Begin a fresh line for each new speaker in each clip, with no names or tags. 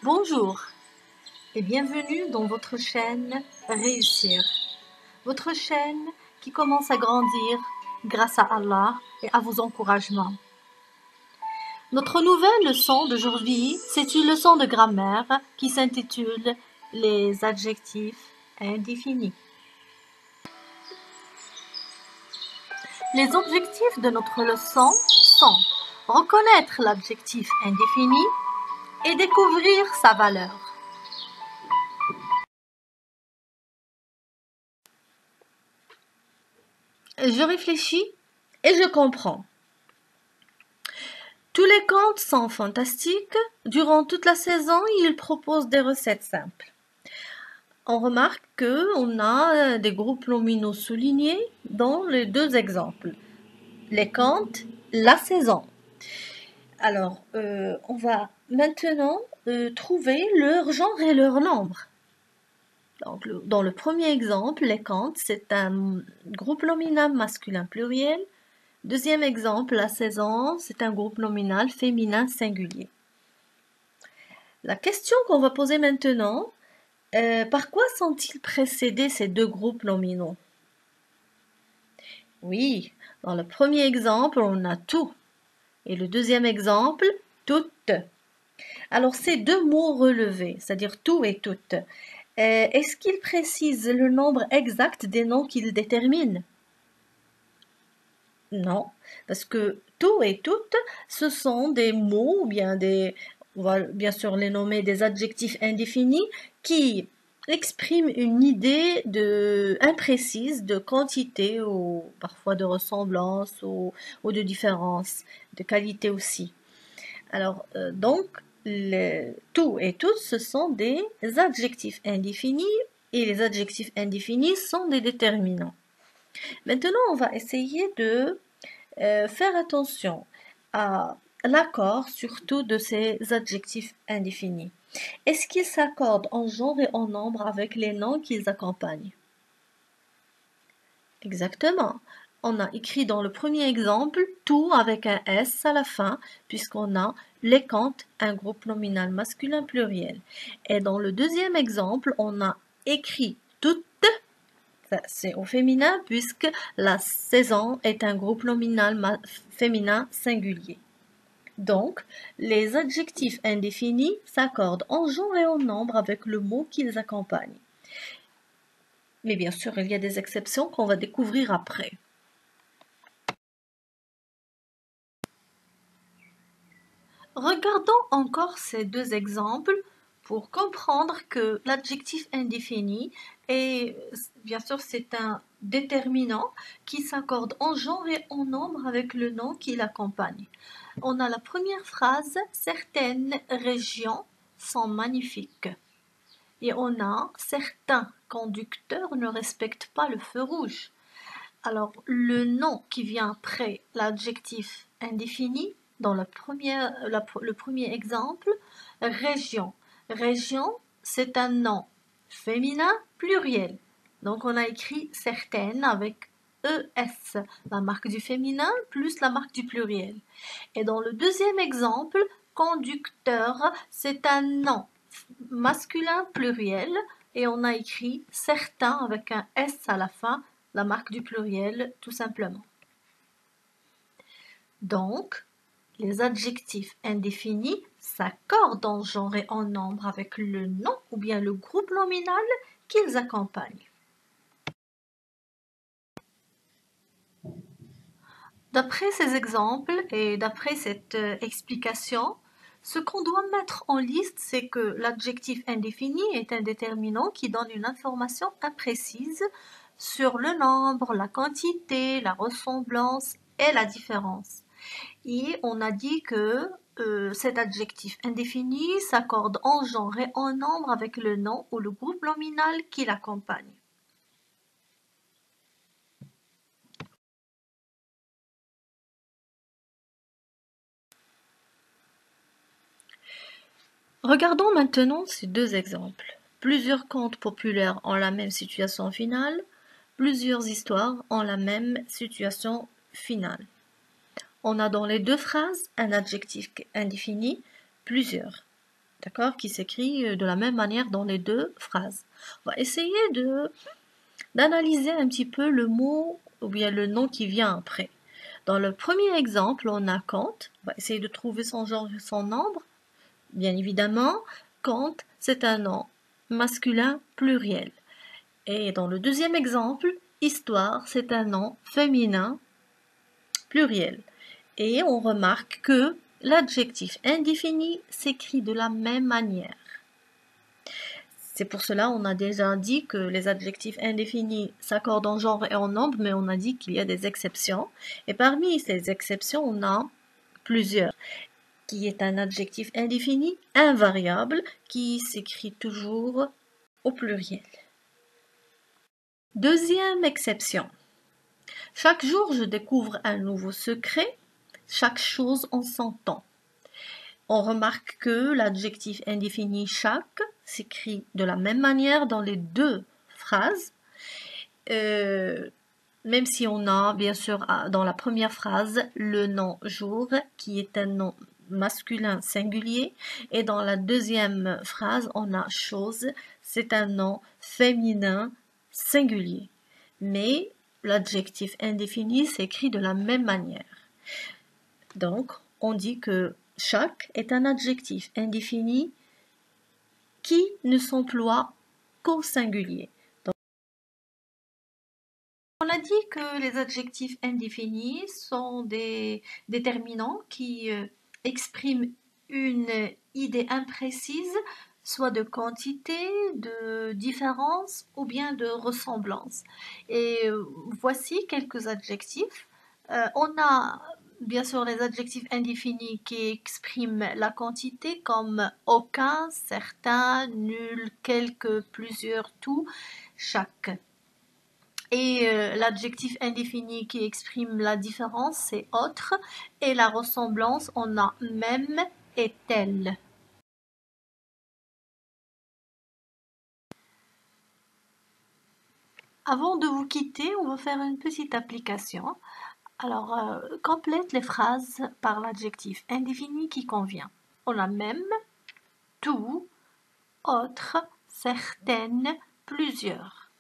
Bonjour et bienvenue dans votre chaîne Réussir. Votre chaîne qui commence à grandir grâce à Allah et à vos encouragements. Notre nouvelle leçon d'aujourd'hui, c'est une leçon de grammaire qui s'intitule Les adjectifs indéfinis. Les objectifs de notre leçon sont reconnaître l'adjectif indéfini et découvrir sa valeur. Je réfléchis et je comprends. Tous les contes sont fantastiques. Durant toute la saison, ils proposent des recettes simples. On remarque qu'on a des groupes nominaux soulignés dans les deux exemples. Les contes, la saison. Alors, on va maintenant trouver leur genre et leur nombre. Donc, dans le premier exemple, les contes, c'est un groupe nominal masculin pluriel. Deuxième exemple, la saison, c'est un groupe nominal féminin singulier. La question qu'on va poser maintenant, par quoi sont-ils précédés ces deux groupes nominaux? Oui, dans le premier exemple, on a tout. Et le deuxième exemple, toutes. Alors, ces deux mots relevés, c'est-à-dire tout et toutes, est-ce qu'ils précisent le nombre exact des noms qu'ils déterminent? Non, parce que tout et toutes, ce sont des mots ou bien on va bien sûr les nommer des adjectifs indéfinis qui expriment une idée imprécise de quantité ou parfois de ressemblance ou de différence, de qualité aussi. Alors, donc, tout et toutes, ce sont des adjectifs indéfinis et les adjectifs indéfinis sont des déterminants. Maintenant, on va essayer de faire attention à l'accord surtout de ces adjectifs indéfinis. Est-ce qu'ils s'accordent en genre et en nombre avec les noms qu'ils accompagnent? Exactement. On a écrit dans le premier exemple tout avec un S à la fin, puisqu'on a les contes, un groupe nominal masculin pluriel. Et dans le deuxième exemple, on a écrit toutes, c'est au féminin, puisque la saison est un groupe nominal féminin singulier. Donc, les adjectifs indéfinis s'accordent en genre et en nombre avec le mot qu'ils accompagnent. Mais bien sûr, il y a des exceptions qu'on va découvrir après. Regardons encore ces deux exemples pour comprendre que l'adjectif indéfini est, bien sûr, c'est un déterminant qui s'accorde en genre et en nombre avec le nom qui l'accompagne. On a la première phrase, certaines régions sont magnifiques. Et on a certains conducteurs ne respectent pas le feu rouge. Alors, le nom qui vient après l'adjectif indéfini, dans le premier exemple, région. Région, c'est un nom féminin pluriel. Donc, on a écrit certaines avec ES, la marque du féminin plus la marque du pluriel. Et dans le deuxième exemple, conducteur, c'est un nom masculin pluriel et on a écrit certains avec un S à la fin, la marque du pluriel tout simplement. Donc, les adjectifs indéfinis s'accordent en genre et en nombre avec le nom ou bien le groupe nominal qu'ils accompagnent. D'après ces exemples et d'après cette explication, ce qu'on doit mettre en liste, c'est que l'adjectif indéfini est un déterminant qui donne une information imprécise sur le nombre, la quantité, la ressemblance et la différence. Et on a dit que cet adjectif indéfini s'accorde en genre et en nombre avec le nom ou le groupe nominal qui l'accompagne. Regardons maintenant ces deux exemples. Plusieurs contes populaires ont la même situation finale, plusieurs histoires ont la même situation finale. On a dans les deux phrases un adjectif indéfini, plusieurs. d'accord, qui s'écrit de la même manière dans les deux phrases. On va essayer d'analyser un petit peu le mot ou bien le nom qui vient après. Dans le premier exemple, on a Kant. On va essayer de trouver son genre et son nombre. Bien évidemment, Kant, c'est un nom masculin pluriel. Et dans le deuxième exemple, Histoire, c'est un nom féminin pluriel. Et on remarque que l'adjectif indéfini s'écrit de la même manière. C'est pour cela qu'on a déjà dit que les adjectifs indéfinis s'accordent en genre et en nombre, mais on a dit qu'il y a des exceptions. Et parmi ces exceptions, on a plusieurs, qui est un adjectif indéfini invariable qui s'écrit toujours au pluriel. Deuxième exception. Chaque jour, je découvre un nouveau secret, chaque chose en son temps. On remarque que l'adjectif indéfini chaque s'écrit de la même manière dans les deux phrases, même si on a bien sûr dans la première phrase le nom jour qui est un nom masculin singulier et dans la deuxième phrase on a chose, c'est un nom féminin singulier. Mais l'adjectif indéfini s'écrit de la même manière. Donc, on dit que chaque est un adjectif indéfini qui ne s'emploie qu'au singulier. Donc, on a dit que les adjectifs indéfinis sont des déterminants qui expriment une idée imprécise, soit de quantité, de différence ou bien de ressemblance. Et voici quelques adjectifs. On a bien sûr les adjectifs indéfinis qui expriment la quantité comme aucun, certain, nul, quelques, plusieurs, tout, chaque. Et l'adjectif indéfini qui exprime la différence, c'est autre. Et la ressemblance, on a même et tel. Avant de vous quitter, on va faire une petite application. Alors, complète les phrases par l'adjectif indéfini qui convient. On a même, tout, autre, certaines, plusieurs.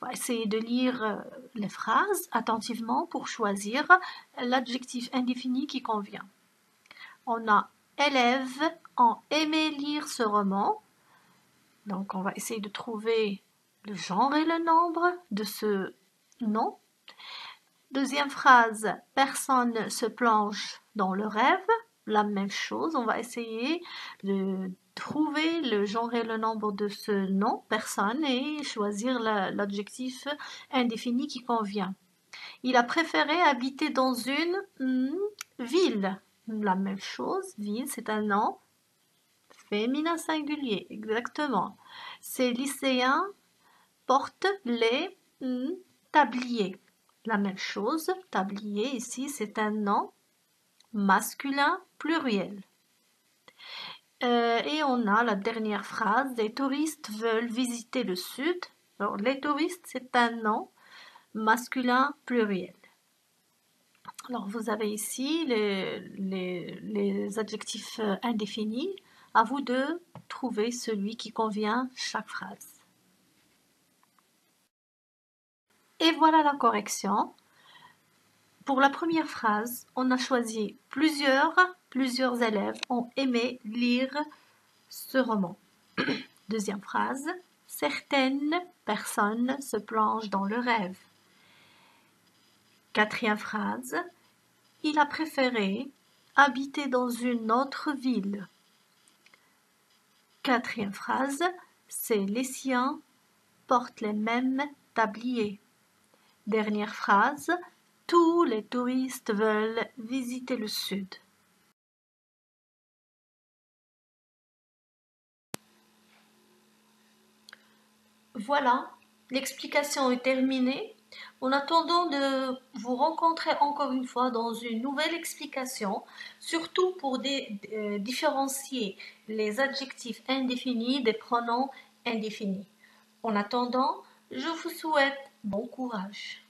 On va essayer de lire les phrases attentivement pour choisir l'adjectif indéfini qui convient. On a élèves ont aimé lire ce roman. Donc on va essayer de trouver le genre et le nombre de ce nom. Deuxième phrase, personne se plonge dans le rêve. La même chose, on va essayer de trouver le genre et le nombre de ce nom, personne, et choisir l'adjectif indéfini qui convient. Il a préféré habiter dans une ville. La même chose, ville, c'est un nom féminin singulier, exactement. Ces lycéens portent les tabliers. La même chose, tablier ici, c'est un nom masculin pluriel. Et on a la dernière phrase, les touristes veulent visiter le sud. Alors, les touristes, c'est un nom masculin pluriel. Alors, vous avez ici les adjectifs indéfinis. À vous de trouver celui qui convient chaque phrase. Et voilà la correction. Pour la première phrase, on a choisi plusieurs élèves ont aimé lire ce roman. Deuxième phrase, certaines personnes se plongent dans le rêve. Quatrième phrase, il a préféré habiter dans une autre ville. Quatrième phrase, ces lycéens portent les mêmes tabliers. Dernière phrase, tous les touristes veulent visiter le sud. Voilà, l'explication est terminée. En attendant de vous rencontrer encore une fois dans une nouvelle explication, surtout pour différencier les adjectifs indéfinis des pronoms indéfinis. En attendant, je vous souhaite bon courage.